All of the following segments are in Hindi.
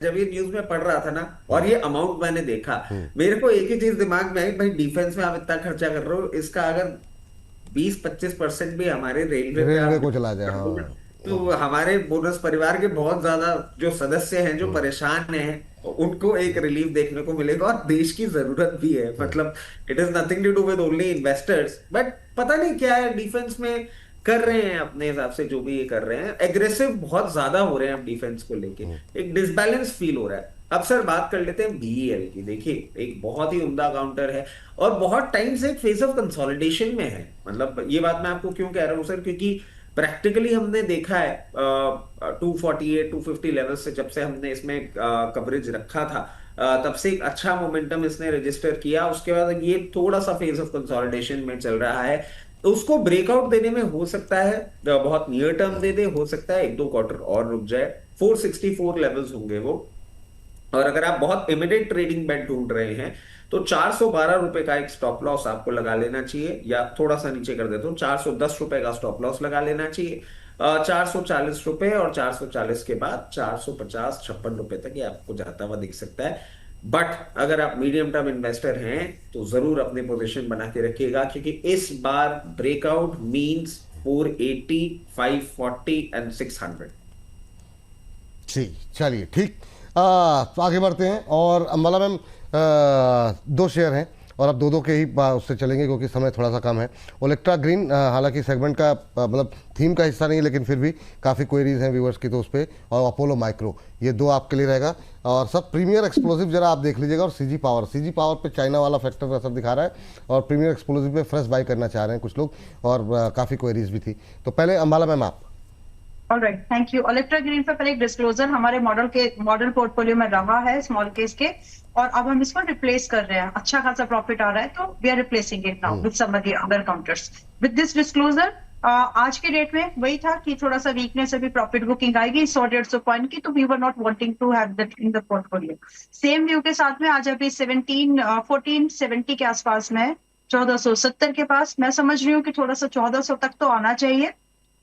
जब ये न्यूज में पढ़ रहा था ना और ये अमाउंट मैंने देखा, मेरे को एक ही चीज दिमाग में आई, भाई डिफेंस में आप इतना खर्चा कर रहे हो, इसका अगर 20-25% भी हमारे रेलवे पे रेलवे आप को चला जाए, कर दो ना, हाँ। तो हमारे बोनस परिवार के बहुत ज्यादा जो सदस्य हैं जो परेशान हैं, उनको एक रिलीफ देखने को मिलेगा, और देश की जरूरत भी है। मतलब it is nothing to do with only investors, but पता नहीं क्या है डिफेंस में कर रहे हैं अपने हिसाब से, जो भी ये कर रहे हैं एग्रेसिव बहुत ज्यादा हो रहे हैं अब डिफेंस को लेके, एक डिसबैलेंस फील हो रहा है। अब सर बात कर लेते हैं बीईएल की। देखिए एक बहुत ही उम्दा काउंटर है, और बहुत टाइम से एक फेज ऑफ कंसोलिडेशन में है। मतलब ये बात मैं आपको क्यों कह रहा हूँ सर, क्योंकि प्रैक्टिकली हमने देखा है 248 250 लेवल से जब से हमने इसमें कवरेज रखा था, तब से एक अच्छा मोमेंटम इसने रजिस्टर किया। उसके बाद ये थोड़ा सा फेज ऑफ कंसोलिडेशन में चल रहा है, तो उसको ब्रेकआउट देने में हो सकता है बहुत नियर टर्म दे दे, हो सकता है 1-2 क्वार्टर और रुक जाए। 464 लेवल्स होंगे वो। और अगर आप बहुत इमीडिएट ट्रेडिंग बेट ढूंढ रहे हैं, तो 412 रुपए का एक स्टॉप लॉस आपको लगा लेना चाहिए, या थोड़ा सा नीचे कर देता हूँ, 410 रुपए का स्टॉप लॉस लगा लेना चाहिए। 440 रुपए, और 440 के बाद 450-56 रुपए तक ये आपको जाता हुआ दिख सकता है। बट अगर आप मीडियम टर्म इन्वेस्टर हैं तो जरूर अपनी पोजीशन बना के रखिएगा, क्योंकि इस बार ब्रेकआउट मींस 480, 540 एंड 600। जी, चलिए ठीक। तो आगे बढ़ते हैं। और अम्बाला मैम, दो शेयर हैं और अब दो दो के ही उससे चलेंगे क्योंकि समय थोड़ा सा कम है। ओलेक्ट्रा ग्रीन, हालांकि सेगमेंट का मतलब थीम का हिस्सा नहीं है, लेकिन फिर भी काफ़ी क्वेरीज हैं व्यूवर्स की तो उस पर। और अपोलो माइक्रो, ये दो आपके लिए रहेगा। और सब प्रीमियर एक्सप्लोसिव जरा आप देख लीजिएगा। और सीजी पावर पे चाइना वाला फैक्टर असर दिखा रहा है, और प्रीमियर एक्सप्लोसिव पे फ्रेश बाई करना चाह रहे हैं कुछ लोग, और काफ़ी क्वेरीज भी थी। तो पहले अम्बाला मैम आप। Alright, thank you. Electra green पे पहले एक डिस्क्लोजर हमारे मॉडल पोर्टफोलियो में रहा है स्मॉल केस के, और अब हम इसको रिप्लेस कर रहे हैं। अच्छा खासा प्रॉफिट आ रहा है, तो we are replacing it now with some other counters. With this disclosure आज के डेट में वही था कि थोड़ा सा वीकनेस, अभी प्रॉफिट बुकिंग आएगी 100-150 पॉइंट की, तो we were not wanting to have that in the portfolio. Same view के साथ में आज अभी 1470 के आसपास में, 1470 के पास मैं समझ रही हूँ कि थोड़ा सा 1400 तक तो आना चाहिए।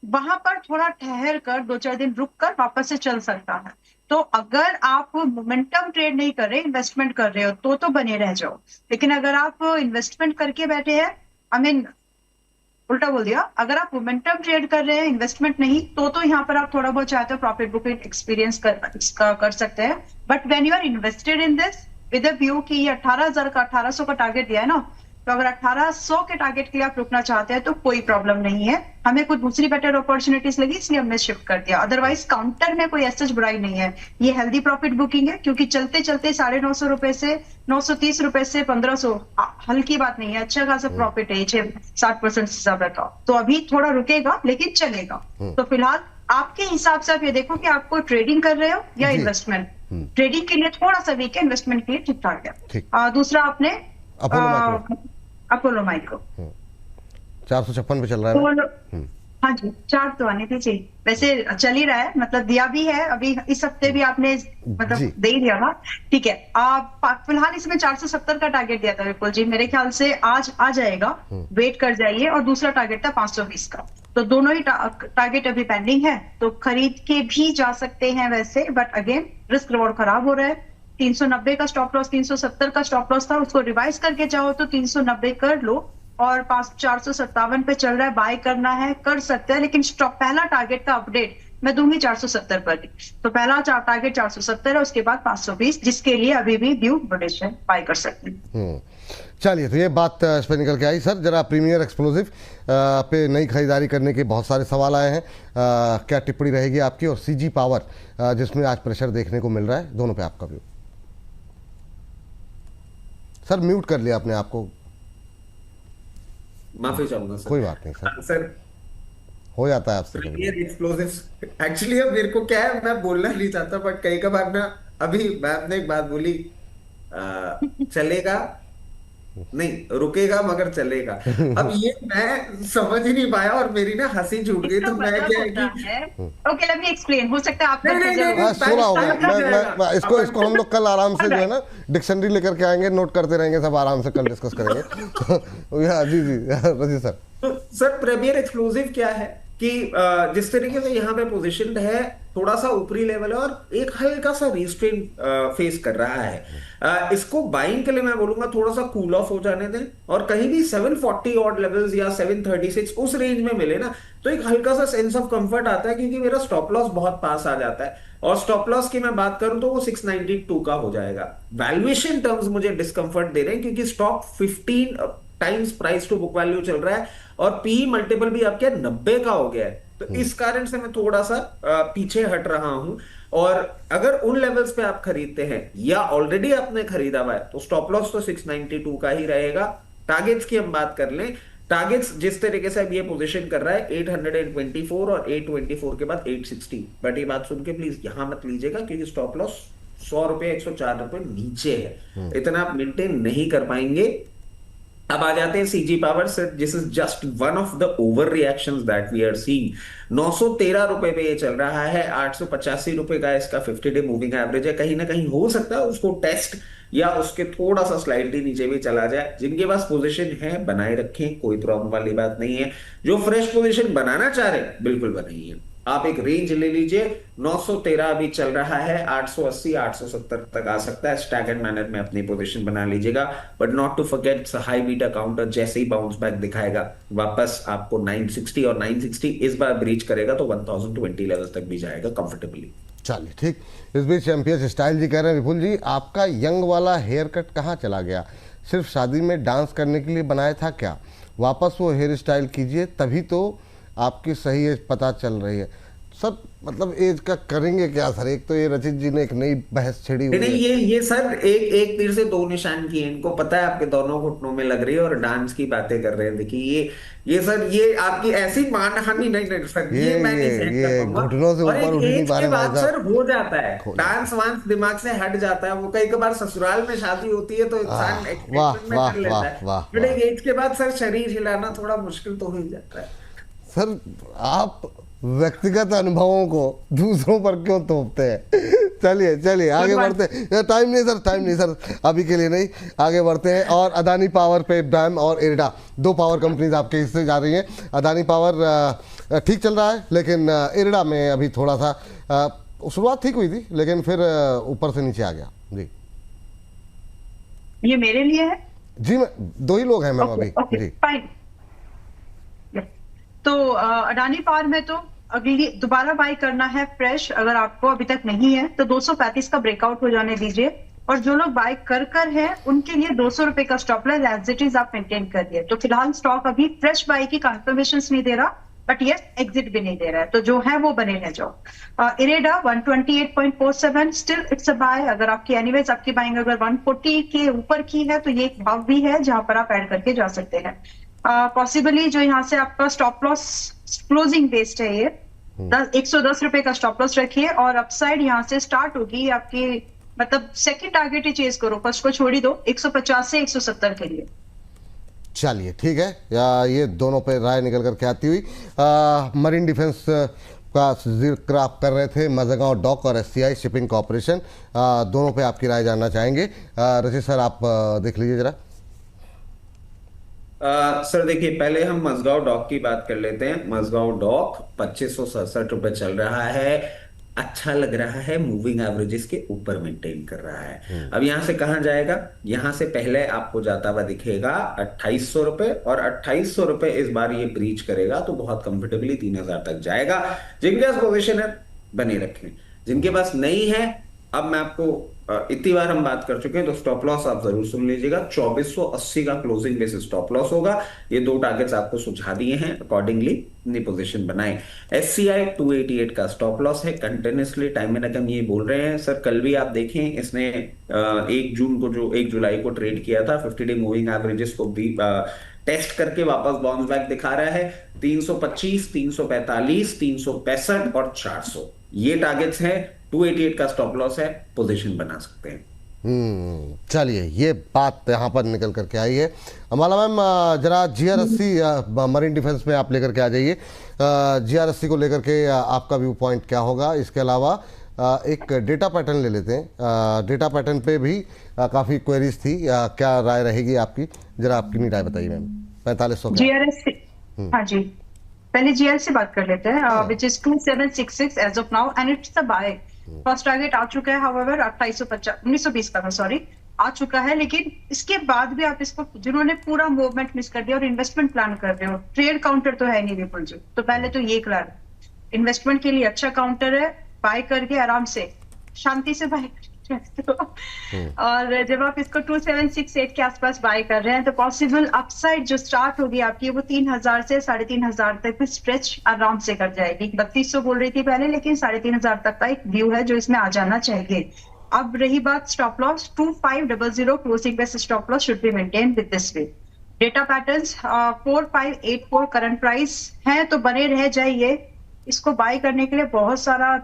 वहां पर थोड़ा ठहर कर 2-4 दिन रुक कर वापस से चल सकता है। तो अगर आप मोमेंटम ट्रेड नहीं कर रहे, इन्वेस्टमेंट कर रहे हो, तो बने रह जाओ। लेकिन अगर आप इन्वेस्टमेंट करके बैठे हैं, आई मीन उल्टा बोल दिया, अगर आप मोमेंटम ट्रेड कर रहे हैं, इन्वेस्टमेंट नहीं, तो यहाँ पर आप थोड़ा बहुत चाहते हो प्रॉफिट बुकिंग एक्सपीरियंस कर सकते हैं। But when you are invested in this with a view कि ये 18,000 का 1800 का टारगेट दिया है ना, तो अगर 1800 के टारगेट के लिए आप रुकना चाहते हैं तो कोई प्रॉब्लम नहीं है। हमें कुछ दूसरी बेटर अपॉर्चुनिटीज लगी, इसलिए हमने शिफ्ट कर दिया। अदरवाइज काउंटर में कोई ऐसा बुराई नहीं है, ये हेल्दी प्रॉफिट बुकिंग है, क्योंकि चलते चलते 950 रुपए से 930 रुपए से 1500 हल्की बात नहीं है, अच्छा खासा प्रॉफिट है, 60% से ज्यादा का। तो अभी थोड़ा रुकेगा लेकिन चलेगा। तो फिलहाल आपके हिसाब से आप ये देखो कि आपको ट्रेडिंग कर रहे हो या जी। इन्वेस्टमेंट। ट्रेडिंग के लिए थोड़ा सा वीक है, इन्वेस्टमेंट के लिए ठीक ठाक है। ठीक। दूसरा आपने अपोलो माइक्रो अपोलो माइक्रो 456 पे चल रहा है तो, मैम। हाँ जी, चार्ट तो आने दीजिए। वैसे चल ही रहा है, मतलब दिया भी है अभी, इस हफ्ते भी आपने मतलब जी। दे ही दिया था। ठीक है, आप फिलहाल इसमें 470 का टारगेट दिया था विपुल जी, मेरे ख्याल से आज आ जाएगा, वेट कर जाइए। और दूसरा टारगेट था 520 का, तो दोनों ही टारगेट अभी पेंडिंग है, तो खरीद के भी जा सकते हैं वैसे। बट अगेन रिस्क रिवॉर्ड खराब हो रहा है। 390 का स्टॉप लॉस, 370 का स्टॉप लॉस था, उसको रिवाइज करके जाओ तो 390 कर लो। और 457 पे चल रहा है, बाय करना है कर सकते हैं, लेकिन स्टॉप पहला टारगेट का अपडेट मैं दूंगी 470 पर ही। तो पहला टारगेट 470 है, उसके बाद 520, जिसके लिए अभी भी ड्यू पोजीशन बाय कर सकते हैं। चलिए, तो ये बात इस पर निकल के आई। सर जरा प्रीमियर एक्सप्लोसिव पे नई खरीदारी करने के बहुत सारे सवाल आए हैं, क्या टिप्पणी रहेगी आपकी? और सीजी पावर जिसमें आज प्रेशर देखने को मिल रहा है, दोनों पे आपका व्यू। सर म्यूट कर लिया आपने आपको। माफी चाहूंगा सर। कोई बात नहीं सर, सर हो जाता है आपसे कभी प्रीमियर कभी। एक्सप्लोसिव एक्चुअली अब मेरे को क्या है, मैं बोलना नहीं चाहता, बट कई कबार ना, अभी मैम ने एक बात बोली, चलेगा नहीं, रुकेगा मगर चलेगा। अब ये मैं समझ ही नहीं पाया, और मेरी ना हंसी छूट गई, इसका तो मैं मतलब क्या है होता कि है, ओके लेट मी एक्सप्लेन, हो सकता है आप नहीं नहीं कंफ्यूजन नहीं हो। नहीं, हाँ, सोलह हो गया। टाइम लग जाएगा मैं इसको अपन इसको हम लोग कल आराम से जो है ना डिक्शनरी लेकर के आएंगे, नोट करते रहेंगे, सब आराम से कल डिस्कस करेंगे। जी जी, रजी सर। तो सर प्रीमियर एक्सक्लूसिव क्या है? कि जिस तरीके से यहाँ पे पोजीशनड है, थोड़ा सा ऊपरी लेवल है और एक हल्का सा रिस्ट्रेन फेस कर रहा है। इसको बाइंग के लिए मैं बोलूंगा थोड़ा सा कूल ऑफ हो जाने दें, और कहीं भी 740 ऑड लेवल्स या 736 उस रेंज में मिले ना, तो एक हल्का सा सेंस ऑफ कंफर्ट आता है, क्योंकि मेरा स्टॉप लॉस बहुत पास आ जाता है। और स्टॉप लॉस की मैं बात करूं तो वो 692 का हो जाएगा। वैल्यूएशन टर्म्स मुझे डिस्कंफर्ट दे रहे हैं, क्योंकि stock 15 times price to book value चल रहा है और पी मल्टीपल भी आपके 90 का हो गया है। तो इस कारण से मैं थोड़ा सा पीछे हट रहा हूं। और अगर उन लेवल्स पे आप खरीदते हैं या ऑलरेडी आपने खरीदा हुआ है, तो स्टॉप लॉस तो 692 का ही रहेगा। टारगेट्स की हम बात कर लें, टारगेट्स जिस तरीके से अब ये पोजीशन कर रहा है 824 और 824 के बाद 860, बट ये बात सुन के प्लीज यहां मत लीजिएगा, क्योंकि स्टॉप लॉस 100 रुपए 104 रुपए नीचे है, इतना आप मेंटेन नहीं कर पाएंगे। अब आ जाते हैं सीजी पावर से, this is just one of the over reactions that we are seeing. 913 रुपए पे ये चल रहा है, 885 रुपए का इसका 50 डे मूविंग एवरेज है। कहीं ना कहीं हो सकता है उसको टेस्ट या उसके थोड़ा सा स्लाइडली नीचे भी चला जाए। जिनके पास पोजीशन है बनाए रखें, कोई प्रॉब्लम वाली बात नहीं है। जो फ्रेश पोजीशन बनाना चाह रहे हैं बिल्कुल बनाइए। आप एक रेंज ले लीजिए, 913 अभी चल रहा है, 880 870 तक आ सकता है। स्टैगर्ड मैनर में अपनी पोजीशन बना लीजिएगा, but not to forget high beta counter जैसे ही बाउंस बैक दिखाएगा वापस आपको 960, और 960 इस बार ब्रीच करेगा तो 1020 लेवल तक भी जाएगा कंफर्टेबली। चलिए ठीक। इस बीच चैंपियंस स्टाइल जी कह रहे हैं, विपुल जी आपका यंग वाला हेयर कट कहाँ चला गया? सिर्फ शादी में डांस करने के लिए बनाया था क्या? वापस वो हेयर स्टाइल कीजिए, तभी तो आपकी सही एज पता चल रही है। सब मतलब एज का करेंगे क्या सर? एक तो ये रचित जी ने एक नई बहस छेड़ी हुई नहीं, है। ये सर एक तीर से दो निशान किए। इनको पता है आपके दोनों घुटनों में लग रही है और डांस की बातें कर रहे हैं। देखिए ये सर, ये आपकी ऐसी मानहानि नहीं नहीं सर, ये मैं नहीं सहन कर ये पाऊंगा। घुटनों से और ऊपर एक उठ नहीं एज पा के रहे भाई बाद साहब। सर हो जाता है, हो जाता डांस वांस दिमाग से हट जाता है। वो कई बार ससुराल में शादी होती है तो इंसान वाह एक्सपेरिमेंट में वाह कर लेता वाह है, वाह बट वाह। एक एज के बाद सर शरीर हिलाना थोड़ा मुश्किल तो हो ही जाता है। सर आप व्यक्तिगत अनुभवों को दूसरों पर क्यों थोपते हैं? चलिए चलिए आगे बढ़ते हैं। टाइम नहीं सर, टाइम नहीं सर, अभी के लिए नहीं, आगे बढ़ते हैं। और अदानी पावर पे बैम और इरडा, दो पावर कंपनीज आपके हिस्से जा रही हैं। अदानी पावर ठीक चल रहा है, लेकिन इरडा में अभी थोड़ा सा शुरुआत ठीक हुई थी, लेकिन फिर ऊपर से नीचे आ गया। जी ये मेरे लिए है जी, मैं दो ही लोग हैं मैम अभी। ओके जी फाइन। तो अडानी पावर में तो अगली दोबारा बाय करना है फ्रेश, अगर आपको अभी तक नहीं है तो 235 का ब्रेकआउट हो जाने दीजिए। और जो लोग बाय कर है उनके लिए 200 रुपए का stop loss as it is आप मेंटेन करिए। तो फिलहाल स्टॉक अभी फ्रेश बाय की कंफर्मेशन नहीं दे रहा, बट यस एग्जिट भी नहीं दे रहा है, तो जो है वो बने रह जाओ। IREDA 128.47 still it's a buy. अगर आपकी एनीवेज आपकी बाइंग अगर 140 के ऊपर की है तो ये एक भाव भी है जहां पर आप ऐड करके जा सकते हैं। पॉसिबली जो यहाँ से आपका स्टॉप लॉस क्लोजिंग बेस्ड है, ये 110 रुपए का स्टॉप लॉस रखिए। और अपसाइड यहाँ से स्टार्ट होगी आपकी, मतलब सेकंड टारगेट ही चेज करो, फर्स्ट को छोड़ ही दो, 150 से 170 के लिए। चलिए ठीक है, ये दोनों पे राय निकल करके आती हुई। मरीन डिफेंस का जिक्र आप कर रहे थे, मजगांव डॉक और एससीआई शिपिंग कॉरपोरेशन, दोनों पे आपकी राय जानना चाहेंगे। रचित सर आप देख लीजिए जरा। सर देखिए, पहले हम मजगांव डॉक की बात कर लेते हैं। मजगांव डॉक 2567 रुपए चल रहा है, अच्छा लग रहा है, मूविंग एवरेजेस के ऊपर मेंटेन कर रहा है। अब यहां से कहां जाएगा? यहां से पहले आपको जाता हुआ दिखेगा 2800 रुपए, और 2800 रुपए इस बार ये ब्रीच करेगा तो बहुत कंफर्टेबली 3000 तक जाएगा। जिनके पास पोजीशन है बने रखें, जिनके पास नहीं है, अब मैं आपको इतनी बार हम बात कर चुके हैं तो स्टॉप लॉस आप जरूर सुन लीजिएगा। 2480 का क्लोजिंग बेसिस स्टॉप लॉस होगा। ये दो टारगेट्स आपको सुझा दिए हैं, अकॉर्डिंगली अपनी पोजीशन बनाएं। एससीआई 288 का स्टॉप लॉस है। कंटिन्यूसली टाइम में हम ये बोल रहे हैं सर, कल भी आप देखें इसने 1 जून को जो 1 जुलाई को ट्रेड किया था, 50 डे मूविंग एवरेजेस को भी टेस्ट करके वापस बाउंस बैक दिखा रहा है। 325, 345, 365 और 400 ये टारगेट्स हैं। 288 का स्टॉप लॉस है, पोजीशन बना सकते हैं। चलिए ये बात यहाँ पर निकल करके आई है। अमाला मैम जरा GR80 मरीन डिफेंस में आप लेकर के आ जाइए। GR80 को लेकर के आपका व्यू पॉइंट क्या होगा? इसके अलावा एक डेटा पैटर्न ले लेते हैं। डेटा पैटर्न पे भी काफ़ी क्वेरीज थी, क्या राय रहेगी आपकी? जरा आपकी नहीं राय बताइए मैम। 4500 GRSC, हाँ जी, पहले जीएल से बात कर लेते हैं, which is 2766 as of now and it's a buy. First target आ चुका है, हाउएवर 1920 का, सॉरी, आ चुका है, लेकिन इसके बाद भी आप इसको, जिन्होंने पूरा मूवमेंट मिस कर दिया और इन्वेस्टमेंट प्लान कर रहे हो, ट्रेड काउंटर तो है नहीं विपुल जी, तो पहले तो ये क्लियर, इन्वेस्टमेंट के लिए अच्छा काउंटर है, बाय करके आराम से शांति से बाय तो और जब आप इसको 2768 के आसपास बाय कर रहे हैं तो पॉसिबल अपसाइड जो स्टार्ट होगी आपकी वो 3000 से 3500 तक भी स्ट्रेच आराम से कर जाएगी। 3200 बोल रही थी पहले, लेकिन 3500 तक का एक व्यू है जो इसमें आ जाना चाहिए। अब रही बात stop loss, 2500 closing base stop loss should be maintain with this way. Data patterns 4584 current price है, तो बने रह जाइए। इसको बाय करने के लिए बहुत सारा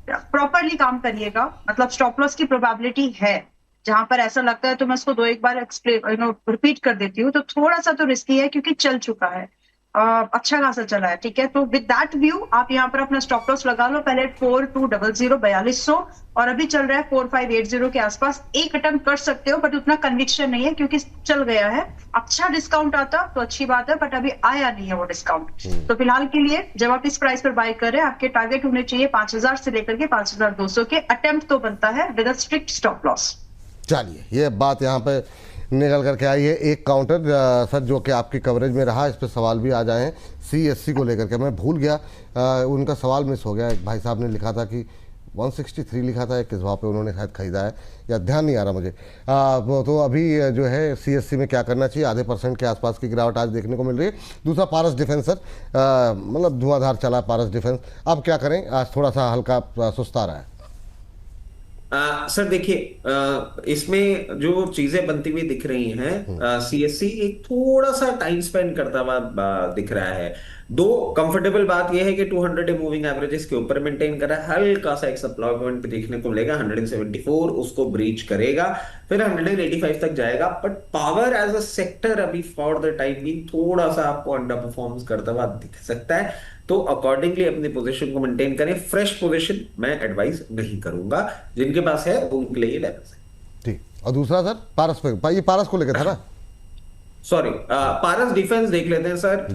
प्रॉपरली काम करिएगा, मतलब स्टॉप लॉस की प्रोबेबिलिटी है, जहां पर ऐसा लगता है तो मैं इसको 2 एक बार रिपीट कर देती हूँ, तो थोड़ा सा तो रिस्की है क्योंकि चल चुका है, अच्छा खासा चला है, ठीक है। तो विद दैट व्यू आप यहाँ पर अपना स्टॉप लॉस लगा लो, पहले 4200 4200 और अभी चल रहा है 4580 के आसपास। एक अटेम्प्ट कर सकते हो बट उतना कन्विक्शन नहीं है क्योंकि चल गया है। अच्छा डिस्काउंट आता तो अच्छी बात है, बट अभी आया नहीं है वो डिस्काउंट। तो फिलहाल के लिए जब आप इस प्राइस पर बाय कर रहे हैं, आपके टारगेट होने चाहिए 5000 से लेकर के 5200 के। अटेम्प्ट तो बनता है with a strict stop loss. चलिए, ये बात यहाँ पे निकल करके आई है। एक काउंटर सर जो कि आपकी कवरेज में रहा, इस पर सवाल भी आ जाए हैं CSC को लेकर के, मैं भूल गया, उनका सवाल मिस हो गया। एक भाई साहब ने लिखा था कि 163 लिखा था, किस भाव पे उन्होंने शायद खरीदा है, या ध्यान नहीं आ रहा मुझे। तो अभी जो है CSC में क्या करना चाहिए, आधे % के आसपास की गिरावट आज देखने को मिल रही है। दूसरा पारस डिफेंस सर, मतलब धुआंधार चला पारस डिफेंस, अब क्या करें, आज थोड़ा सा हल्का सुस्ता रहा है। सर देखिए, इसमें जो चीजें बनती हुई दिख रही हैं, CSC एक थोड़ा सा टाइम स्पेंड करता हुआ दिख रहा है। दो कंफर्टेबल बात यह है कि 200 डे मूविंग एवरेजेस के ऊपर मेंटेन कर रहा है, हल्का सा एक सप्लाई पॉइंट देखने को मिलेगा 174, उसको ब्रीच करेगा, फिर 185 तक जाएगा। But power as a sector अभी फॉर द टाइम भी थोड़ा सा आपको अंडर परफॉर्म करता हुआ दिख सकता है, तो अकॉर्डिंगली अपनी पोजीशन को मेंटेन करें। फ्रेश पोजीशन मैं एडवाइस नहीं करूंगा, जिनके पास है उनके लिए लेवल्स है। ठीक, और दूसरा सर पारस पे, ये पारस को लेकर था ना, सॉरी, पारस डिफेंस देख लेते हैं सर।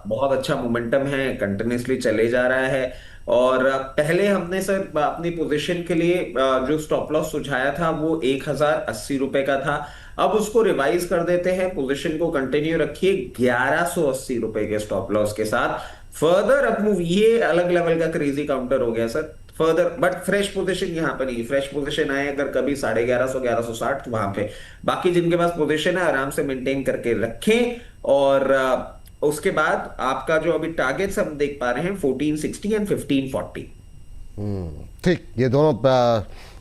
बहुत अच्छा मोमेंटम है, कंटिन्यूसली चले जा रहा है। और पहले हमने सर अपनी पोजीशन के लिए जो स्टॉप लॉस सुझाया था वो 1080 रुपए का था। अब उसको रिवाइज कर देते हैं, पोजीशन को कंटिन्यू रखिए 1180 रुपए के स्टॉप लॉस के साथ। फर्दर अप मूव, ये अलग लेवल का क्रेजी काउंटर हो गया sir further, but fresh position यहाँ पर नहीं। फ्रेश पोजीशन आए अगर कभी 1150 1160 तो वहां पे, बाकी जिनके पास पोजीशन है आराम से मेंटेन करके रखें। और उसके बाद आपका जो अभी टारगेट्स हम देख पा रहे हैं 1460 एंड 1540। ठीक, ये दोनों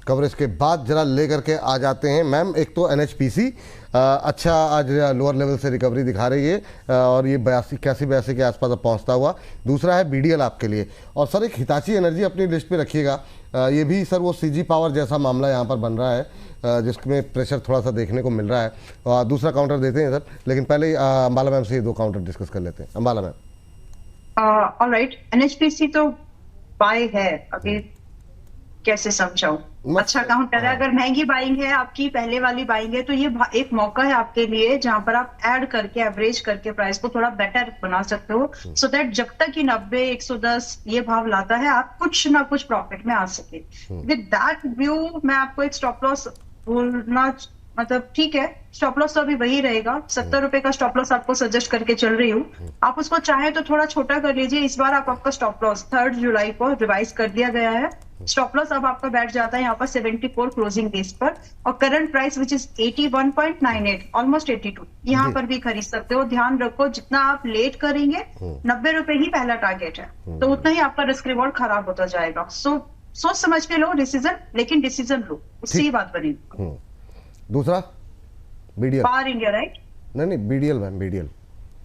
कवरेज के बाद जरा लेकर के आ जाते हैं मैम। एक तो NHPC अच्छा आज लोअर लेवल से रिकवरी दिखा रही है, और ये 81 के आसपास अब पहुंचता हुआ। दूसरा है BDL आपके लिए, और सर एक हिताची एनर्जी अपनी लिस्ट पे रखिएगा। ये भी सर वो CG पावर जैसा मामला यहाँ पर बन रहा है, जिसमें प्रेशर थोड़ा सा देखने को मिल रहा है। और दूसरा काउंटर देते हैं सर, लेकिन पहले अंबाला मैम से ये 2 काउंटर डिस्कस कर लेते हैं। अंबाला मैम। ऑलराइट, NHPC तो बाय है, अभी कैसे समझाऊं, अच्छा काउंटर है। अगर महंगी बाइंग है आपकी, पहले वाली बाइंग है, तो ये एक मौका है आपके लिए जहां पर आप ऐड करके एवरेज करके प्राइस को थोड़ा बेटर बना सकते हो, सो दैट जब तक ये 90 110 ये भाव लाता है आप कुछ ना कुछ प्रॉफिट में आ सके। विद दैट व्यू मैं आपको एक स्टॉप लॉस बोलना, मतलब ठीक है स्टॉप लॉस तो अभी वही रहेगा, 70 रुपए का स्टॉप लॉस आपको सजेस्ट करके चल रही हूँ। आप उसको चाहे तो थोड़ा छोटा कर लीजिए। इस बार आपका स्टॉप लॉस 3 जुलाई को रिवाइज कर दिया गया है। स्टॉप लॉस अब आपका बैठ जाता है यहाँ पर 74 क्लोजिंग बेस पर, और current price which is 81.98 almost 82, यहाँ पर भी खरीद सकते हो। ध्यान रखो जितना आप लेट करेंगे 90 रुपए ही पहला टारगेट है, तो उतना ही आपका रिस्क रिवॉर्ड खराब होता जाएगा। सोच समझ के लो डिसीजन, लेकिन डिसीजन लो, उससे ही बात बनेगी। दूसरा BDL, पावर इंडिया, राइट? नहीं BDL ma'am, BDL।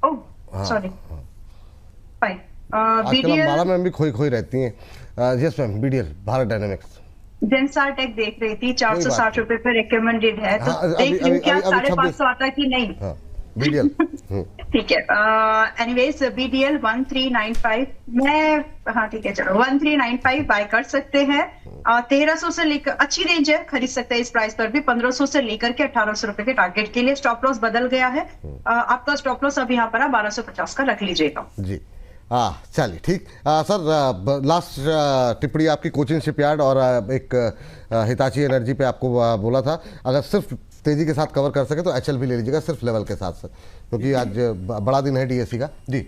Oh sorry, fine. आजकल अंबाला मैम भी खोई रहती हैं। Yes ma'am, BDL Bharat dynamics. Zensar tech देख रही थी, 460 रुपए पे रिकमेंडेड है, तो देख लूं क्या 550 आता कि नहीं। बीडीएल। ठीक है। एनीवेज BDL 1395 मैं, हाँ ठीक है चलो 1395 बाय कर सकते हैं। 1300 से लेकर अच्छी रेंज है, खरीद सकते हैं इस प्राइस पर भी। 1500 से लेकर के 1800 रुपए के टारगेट के लिए स्टॉप लॉस बदल गया है। आपका स्टॉप लॉस अब यहाँ पर 1250 का रख लीजिएगा जी चलिए ठीक। सर लास्ट टिप्पणी आपकी कोचिन शिपयार्ड और एक हिताची एनर्जी पे आपको बोला था, अगर सिर्फ तेजी के साथ कवर कर सके तो HL भी ले लीजिएगा सिर्फ लेवल के साथ सर, क्योंकि आज बड़ा दिन है DSC का जी।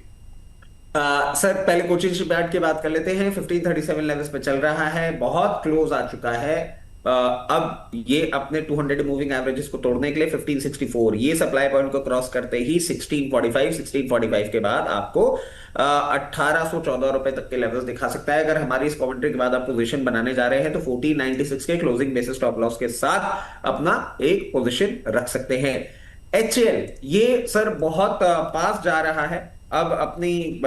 सर पहले कोचिन शिपयार्ड की बात कर लेते हैं। 1537 लेवल्स पे चल रहा है, बहुत क्लोज आ चुका है। अब ये अपने 200 मूविंग एवरेजेस को तोड़ने के लिए 1564 ये सप्लाई पॉइंट को क्रॉस करते ही 1645 के बाद आपको 1814 रुपए तक के लेवल्स दिखा सकता है। अगर हमारी इस कमेंट्री के बाद आप पोजीशन बनाने जा रहे हैं तो 1496 के क्लोजिंग बेसिस स्टॉप लॉस के साथ अपना एक पोजीशन रख सकते हैं। HL ये सर बहुत पास जा रहा है अब अपनी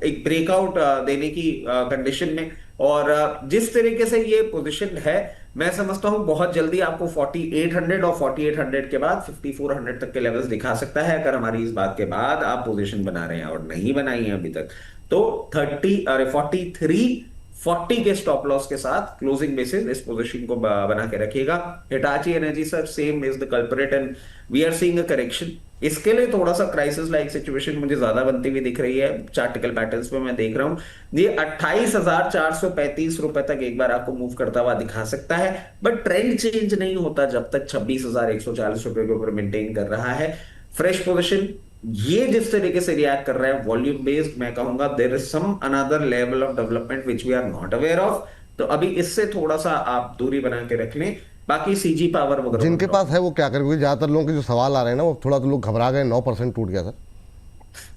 एक ब्रेकआउट देने की कंडीशन में, और जिस तरीके से ये पोजीशन है मैं समझता हूं बहुत जल्दी आपको 4800 और 4800 के बाद 5400 तक के लेवल्स दिखा सकता है। अगर हमारी इस बात के बाद आप पोजीशन बना रहे हैं और नहीं बनाई है अभी तक तो 4340 के स्टॉप लॉस के साथ क्लोजिंग बेसिस इस पोजीशन को बना के रखिएगा। Hitachi energy sir same is the culprit and we are seeing a correction. इसके लिए थोड़ा सा क्राइसिस लाइक सिचुएशन मुझे ज्यादा बनती हुई दिख रही है। चार्टिकल पैटर्न्स पे मैं देख रहा हूं ये 28,435 रुपए तक एक बार आपको मूव करता हुआ दिखा सकता है, बट ट्रेंड चेंज नहीं होता जब तक 26,140 रुपए के ऊपर मेंटेन कर रहा है। फ्रेश पोजीशन ये जिस तरीके से रिएक्ट कर रहा है वॉल्यूम बेस्ड, मैं कहूंगा there is some another level of development which we are not aware of, तो अभी इससे थोड़ा सा आप दूरी बना के रख लें। बाकी CG पावर वगैरह जिनके पास है वो क्या करें, क्योंकि ज्यादातर लोगों के जो सवाल आ रहे हैं ना वो थोड़ा तो लोग घबरा गए, 9% टूट गया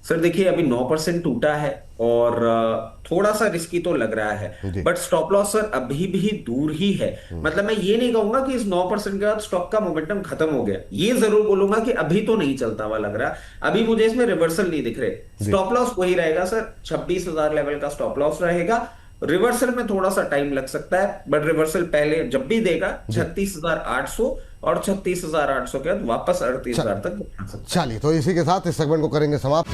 सर देखिए अभी 9% टूटा है और थोड़ा सा रिस्की तो लग रहा है, बट स्टॉप लॉस सर अभी भी दूर ही है। मतलब मैं ये नहीं कहूंगा कि इस 9% के बाद स्टॉक का मोमेंटम खत्म हो गया, ये जरूर बोलूंगा कि अभी तो नहीं चलता हुआ लग रहा। अभी मुझे इसमें रिवर्सल नहीं दिख रहे। स्टॉप लॉस वही रहेगा सर, 26,000 लेवल का स्टॉप लॉस रहेगा। रिवर्सल में थोड़ा सा टाइम लग सकता है, बट रिवर्सल पहले जब भी देगा 36,800 और 36,800 के बाद वापस 38,000 तक। चलिए तो इसी के साथ इस सेगमेंट को करेंगे समाप्त।